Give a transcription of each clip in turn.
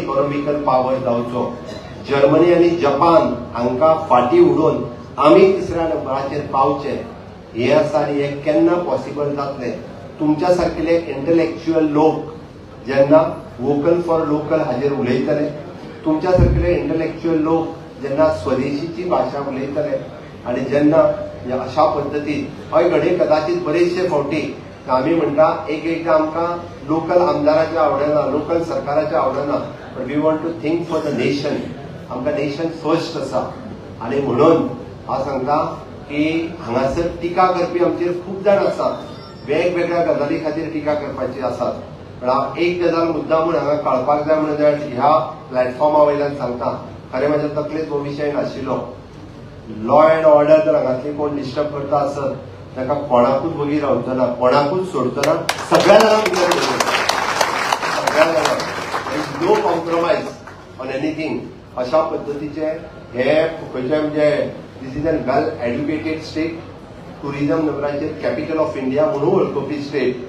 Economical power जावचो। Germany आणि Japan हांकां फाटी उडोवन आमी तिसऱ्या नंबराचेर पावचे हे आसा आनी हे केन्ना पॉसिबल जातले तुमच्या सारकिले इंटलेक्च्युअल लोक जेन्ना वोकल फॉर लोकल हाजेर उलयतले, तुमच्या सारकिले इंटलेक्च्युअल लोक जेन्ना स्वदेशीची भाशा उलयतले आनी जेन्ना अशा पद्दतीन हय घडये कदाचित बरेचशे फावटी आमी म्हणटा एकदां आमकां लोकल आमदाराचें आवडना, लोकल सरकाराचें आवडना, but we want to think for the nation. आमकां नेशन फर्स्ट आसा आनी म्हणून हांव सांगता की हांगासर टिका करपी आमचेर खूब जाण आसात, वेगवेगळ्या गजाली खातीर टिका करपाची आसात, पण हांव एक गजाल मुद्दामून हांगा कळपाक जाय म्हणून ह्या प्लॅटफॉर्मा वयल्यान सांगता, खरें म्हाज्या तकलेंत हो विशय नाशिल्लो। लॉ अँड ऑर्डर जर हांगातली कोण डिस्टर्ब करता आसत ताका कोणाकूच वगी रावचो ना, कोणाकूच सोडचो ना, सगळ्या जाणांक भितर दवरचो, सगळ्या जाणांक नो कॉम्प्रोमायज ऑन एनीथिंग। अशा पद्दतीचे हे खंयचे म्हणजे this is an well educated state, tourism नंबराचेर कॅपिटल ऑफ इंडिया म्हणून वळखुपी स्टेट,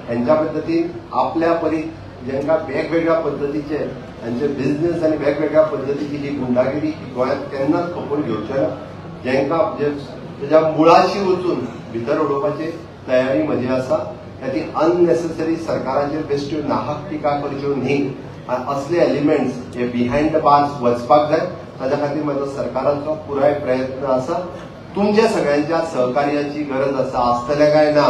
हेंच्या पद्दतीन आपल्या परी जेंका वेगवेगळ्या पद्दतीचे हांचे बिझनेस आनी वेगवेगळ्या पद्दतीची ही गुंडागिरी गोंयांत केन्नाच खपून घेवचे ना, जेंका तेज्या मुळाशी वचून भितर उडोवपाची तयारी म्हजी आसा। ती अननेसेसरी सरकाराचेर बेश्ट्यो नाहक टिका करच्यो न्ही, असले एलिमेंट्स हे बिहायंड द बार्स वचपाक जाय, ताच्या खातीर म्हजो सरकाराचो पुराय प्रयत्न आसा। तुमच्या सगळ्यांच्या सहकार्याची गरज आसा, आसतले काय ना?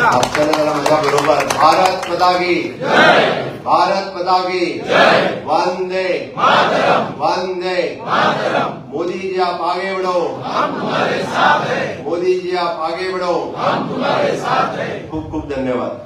आसतले जाल्यार म्हज्या बरोबर भारत माता की जय, भारत माता की जय, वंदे मातरम, वंदे मातरम। मोदी जी आप आगे बढ़ो, हम तुम्हारे साथ हैं। मोदी जी आप आगे बढ़ो, हम तुम्हारे साथ हैं। खूब खूब धन्यवाद।